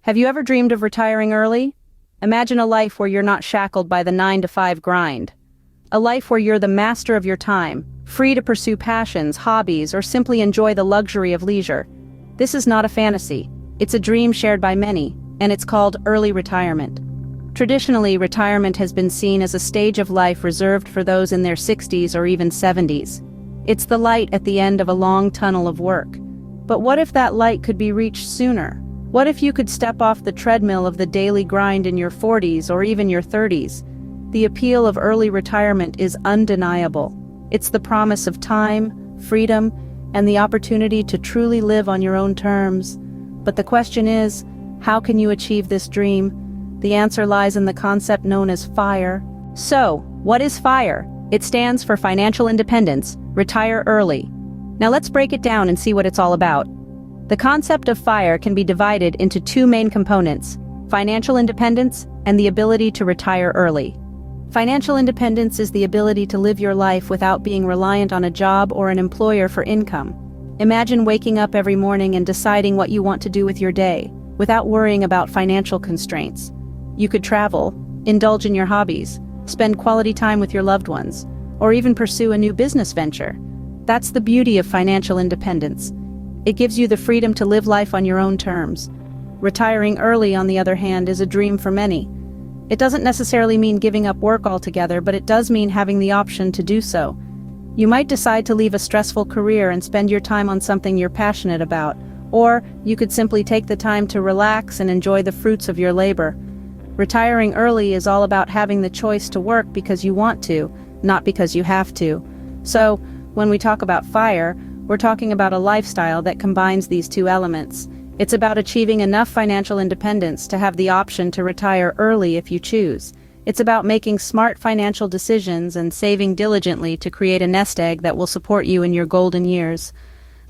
Have you ever dreamed of retiring early? Imagine a life where you're not shackled by the 9-to-5 grind. A life where you're the master of your time, free to pursue passions, hobbies, or simply enjoy the luxury of leisure. This is not a fantasy. It's a dream shared by many, and it's called early retirement. Traditionally, retirement has been seen as a stage of life reserved for those in their 60s or even 70s. It's the light at the end of a long tunnel of work. But what if that light could be reached sooner? What if you could step off the treadmill of the daily grind in your 40s or even your 30s? The appeal of early retirement is undeniable. It's the promise of time, freedom, and the opportunity to truly live on your own terms. But the question is, how can you achieve this dream? The answer lies in the concept known as FIRE. So, what is FIRE? It stands for Financial Independence, Retire Early. Now let's break it down and see what it's all about. The concept of FIRE can be divided into two main components: financial independence and the ability to retire early. Financial independence is the ability to live your life without being reliant on a job or an employer for income. Imagine waking up every morning and deciding what you want to do with your day, without worrying about financial constraints. You could travel, indulge in your hobbies, spend quality time with your loved ones, or even pursue a new business venture. That's the beauty of financial independence. It gives you the freedom to live life on your own terms. Retiring early, on the other hand, is a dream for many. It doesn't necessarily mean giving up work altogether, but it does mean having the option to do so. You might decide to leave a stressful career and spend your time on something you're passionate about, or you could simply take the time to relax and enjoy the fruits of your labor. Retiring early is all about having the choice to work because you want to, not because you have to. So, when we talk about FIRE, we're talking about a lifestyle that combines these two elements. It's about achieving enough financial independence to have the option to retire early if you choose. It's about making smart financial decisions and saving diligently to create a nest egg that will support you in your golden years.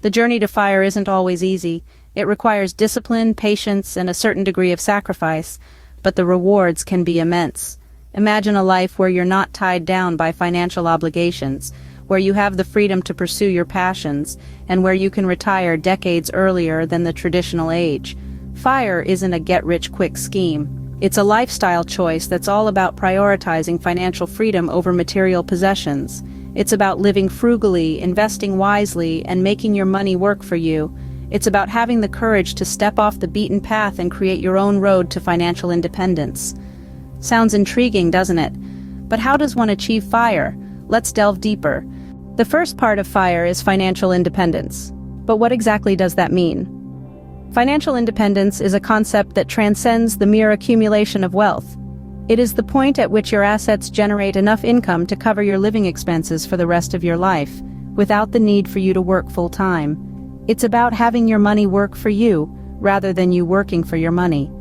The journey to FIRE isn't always easy. It requires discipline, patience, and a certain degree of sacrifice, but the rewards can be immense. Imagine a life where you're not tied down by financial obligations, where you have the freedom to pursue your passions, and where you can retire decades earlier than the traditional age. FIRE isn't a get-rich-quick scheme. It's a lifestyle choice that's all about prioritizing financial freedom over material possessions. It's about living frugally, investing wisely, and making your money work for you. It's about having the courage to step off the beaten path and create your own road to financial independence. Sounds intriguing, doesn't it? But how does one achieve FIRE? Let's delve deeper. The first part of FIRE is financial independence. But what exactly does that mean? Financial independence is a concept that transcends the mere accumulation of wealth. It is the point at which your assets generate enough income to cover your living expenses for the rest of your life, without the need for you to work full-time. It's about having your money work for you, rather than you working for your money.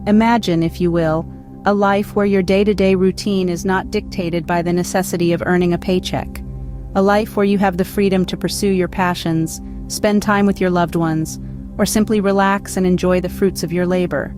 Imagine, if you will, a life where your day-to-day routine is not dictated by the necessity of earning a paycheck. A life where you have the freedom to pursue your passions, spend time with your loved ones, or simply relax and enjoy the fruits of your labor.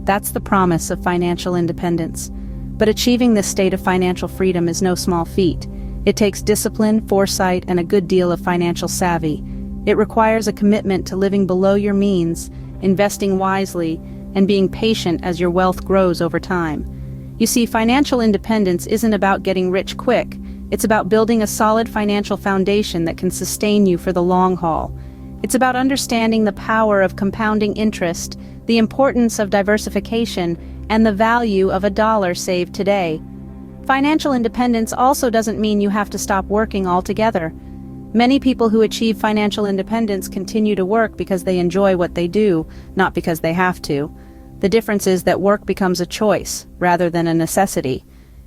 That's the promise of financial independence. But achieving this state of financial freedom is no small feat. It takes discipline, foresight, and a good deal of financial savvy. It requires a commitment to living below your means, investing wisely, and being patient as your wealth grows over time. You see, financial independence isn't about getting rich quick. It's about building a solid financial foundation that can sustain you for the long haul. It's about understanding the power of compounding interest, the importance of diversification, and the value of a dollar saved today. Financial independence also doesn't mean you have to stop working altogether. Many people who achieve financial independence continue to work because they enjoy what they do, not because they have to. The difference is that work becomes a choice, rather than a necessity.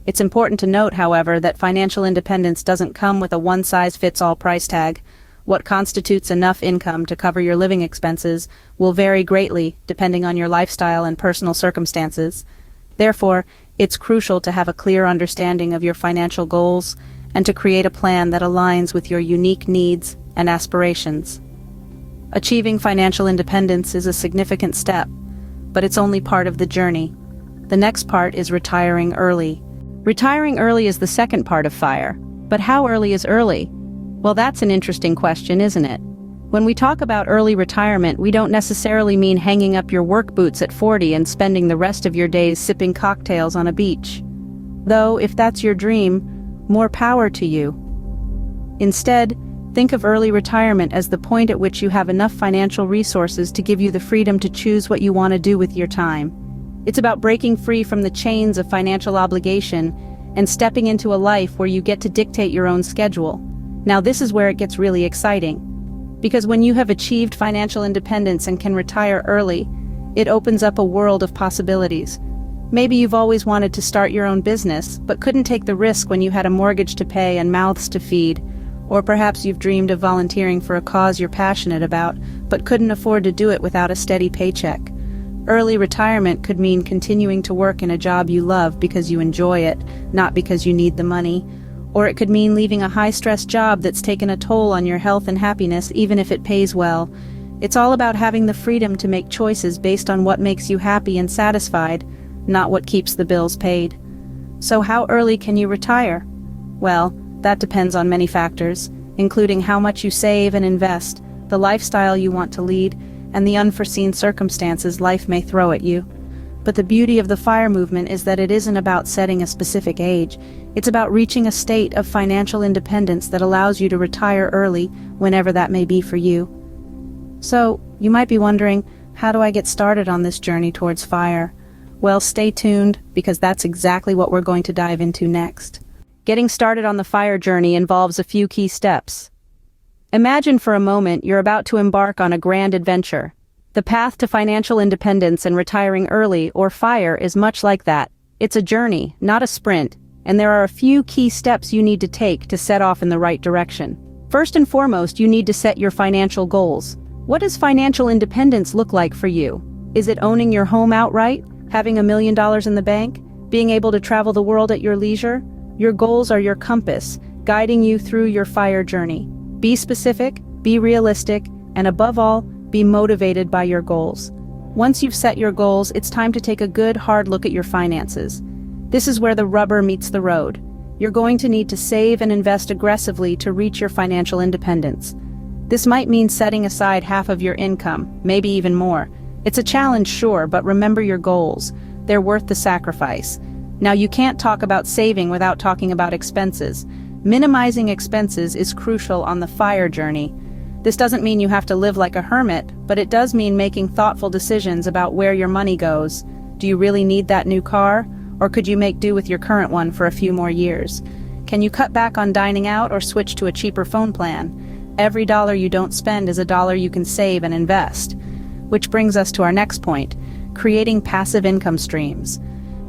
It's important to note, however, that financial independence doesn't come with a one-size-fits-all price tag. What constitutes enough income to cover your living expenses will vary greatly depending on your lifestyle and personal circumstances. Therefore, it's crucial to have a clear understanding of your financial goals and to create a plan that aligns with your unique needs and aspirations. Achieving financial independence is a significant step, but it's only part of the journey. The next part is retiring early. Retiring early is the second part of FIRE. But how early is early? Well, that's an interesting question, isn't it? When we talk about early retirement, we don't necessarily mean hanging up your work boots at 40 and spending the rest of your days sipping cocktails on a beach. Though, if that's your dream, more power to you. Instead, think of early retirement as the point at which you have enough financial resources to give you the freedom to choose what you want to do with your time. It's about breaking free from the chains of financial obligation and stepping into a life where you get to dictate your own schedule. Now, this is where it gets really exciting. Because when you have achieved financial independence and can retire early, it opens up a world of possibilities. Maybe you've always wanted to start your own business, but couldn't take the risk when you had a mortgage to pay and mouths to feed. Or perhaps you've dreamed of volunteering for a cause you're passionate about, but couldn't afford to do it without a steady paycheck. Early retirement could mean continuing to work in a job you love because you enjoy it, not because you need the money. Or it could mean leaving a high-stress job that's taken a toll on your health and happiness, even if it pays well. It's all about having the freedom to make choices based on what makes you happy and satisfied, not what keeps the bills paid. So how early can you retire? Well, that depends on many factors, including how much you save and invest, the lifestyle you want to lead, and the unforeseen circumstances life may throw at you. But the beauty of the FIRE movement is that it isn't about setting a specific age. It's about reaching a state of financial independence that allows you to retire early, whenever that may be for you. So, you might be wondering, how do I get started on this journey towards FIRE? Well, stay tuned, because that's exactly what we're going to dive into next. Getting started on the FIRE journey involves a few key steps. Imagine for a moment you're about to embark on a grand adventure. The path to financial independence and retiring early, or FIRE, is much like that. It's a journey, not a sprint, and there are a few key steps you need to take to set off in the right direction. First and foremost, you need to set your financial goals. What does financial independence look like for you? Is it owning your home outright? Having $1 million in the bank? Being able to travel the world at your leisure? Your goals are your compass, guiding you through your FIRE journey. Be specific, be realistic, and above all, be motivated by your goals. Once you've set your goals, it's time to take a good, hard look at your finances. This is where the rubber meets the road. You're going to need to save and invest aggressively to reach your financial independence. This might mean setting aside half of your income, maybe even more. It's a challenge, sure, but remember your goals. They're worth the sacrifice. Now, you can't talk about saving without talking about expenses. Minimizing expenses is crucial on the FIRE journey. This doesn't mean you have to live like a hermit, but it does mean making thoughtful decisions about where your money goes. Do you really need that new car? Or could you make do with your current one for a few more years? Can you cut back on dining out or switch to a cheaper phone plan? Every dollar you don't spend is a dollar you can save and invest. Which brings us to our next point, creating passive income streams.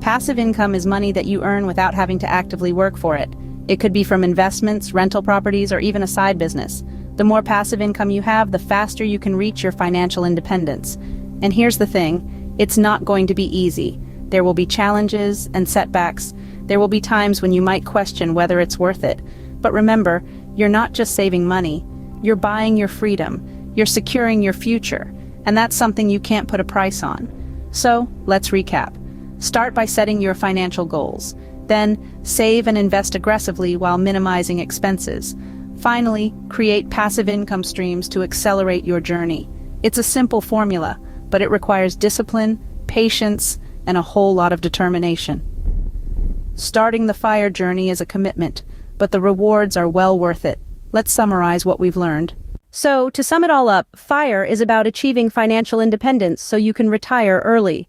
Passive income is money that you earn without having to actively work for it. It could be from investments, rental properties, or even a side business. The more passive income you have, the faster you can reach your financial independence. And here's the thing, it's not going to be easy. There will be challenges and setbacks. There will be times when you might question whether it's worth it. But remember, you're not just saving money. You're buying your freedom. You're securing your future. And that's something you can't put a price on. So, let's recap. Start by setting your financial goals. Then, save and invest aggressively while minimizing expenses. Finally, create passive income streams to accelerate your journey. It's a simple formula, but it requires discipline, patience, and a whole lot of determination. Starting the FIRE journey is a commitment, but the rewards are well worth it. Let's summarize what we've learned. So, to sum it all up, FIRE is about achieving financial independence so you can retire early.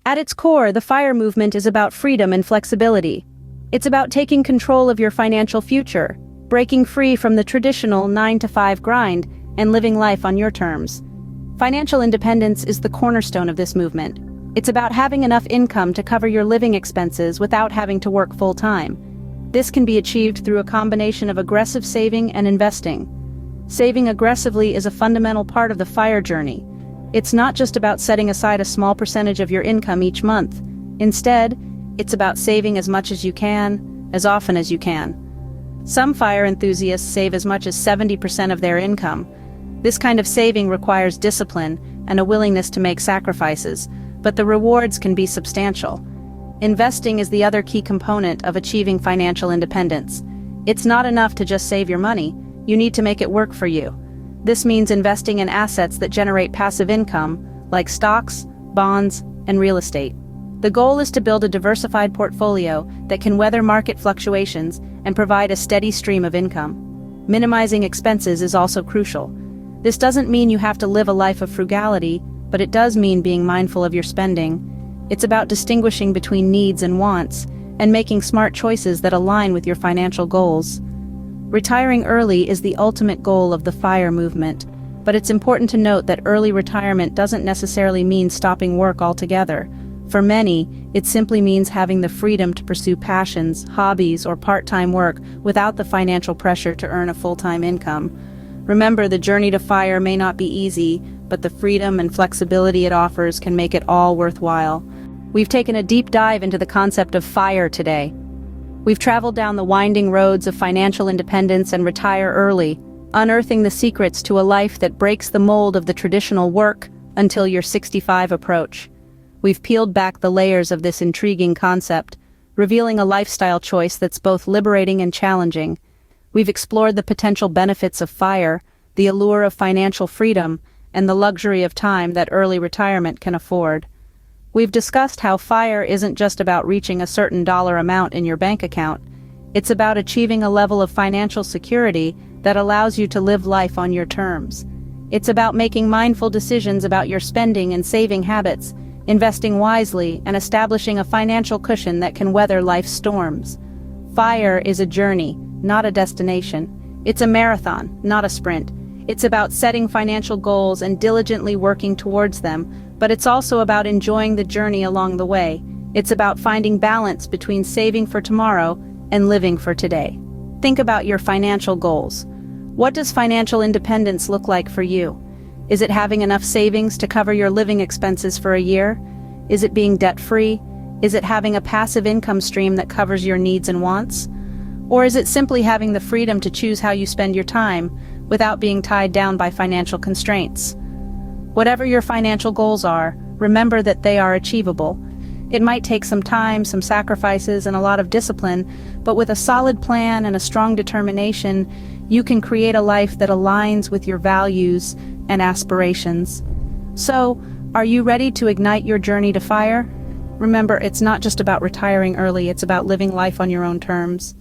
At its core, the FIRE movement is about freedom and flexibility. It's about taking control of your financial future, breaking free from the traditional 9-to-5 grind, and living life on your terms. Financial independence is the cornerstone of this movement. It's about having enough income to cover your living expenses without having to work full-time. This can be achieved through a combination of aggressive saving and investing. Saving aggressively is a fundamental part of the FIRE journey. It's not just about setting aside a small percentage of your income each month. Instead, it's about saving as much as you can, as often as you can. Some FIRE enthusiasts save as much as 70% of their income. This kind of saving requires discipline and a willingness to make sacrifices, but the rewards can be substantial. Investing is the other key component of achieving financial independence. It's not enough to just save your money, you need to make it work for you. This means investing in assets that generate passive income, like stocks, bonds, and real estate. The goal is to build a diversified portfolio that can weather market fluctuations and provide a steady stream of income. Minimizing expenses is also crucial. This doesn't mean you have to live a life of frugality, but it does mean being mindful of your spending. It's about distinguishing between needs and wants, and making smart choices that align with your financial goals. Retiring early is the ultimate goal of the FIRE movement, but it's important to note that early retirement doesn't necessarily mean stopping work altogether. For many, it simply means having the freedom to pursue passions, hobbies, or part-time work without the financial pressure to earn a full-time income. Remember, the journey to FIRE may not be easy, but the freedom and flexibility it offers can make it all worthwhile. We've taken a deep dive into the concept of FIRE today. We've traveled down the winding roads of financial independence and retire early, unearthing the secrets to a life that breaks the mold of the traditional work until you're 65 approach. We've peeled back the layers of this intriguing concept, revealing a lifestyle choice that's both liberating and challenging. We've explored the potential benefits of FIRE, the allure of financial freedom, and the luxury of time that early retirement can afford. We've discussed how FIRE isn't just about reaching a certain dollar amount in your bank account. It's about achieving a level of financial security that allows you to live life on your terms. It's about making mindful decisions about your spending and saving habits, investing wisely, and establishing a financial cushion that can weather life's storms. FIRE is a journey, not a destination. It's a marathon, not a sprint. It's about setting financial goals and diligently working towards them, but it's also about enjoying the journey along the way. It's about finding balance between saving for tomorrow and living for today. Think about your financial goals. What does financial independence look like for you? Is it having enough savings to cover your living expenses for a year? Is it being debt-free? Is it having a passive income stream that covers your needs and wants? Or is it simply having the freedom to choose how you spend your time without being tied down by financial constraints? Whatever your financial goals are, remember that they are achievable. It might take some time, some sacrifices, and a lot of discipline, but with a solid plan and a strong determination, you can create a life that aligns with your values and aspirations. So, are you ready to ignite your journey to FIRE? Remember, it's not just about retiring early, it's about living life on your own terms.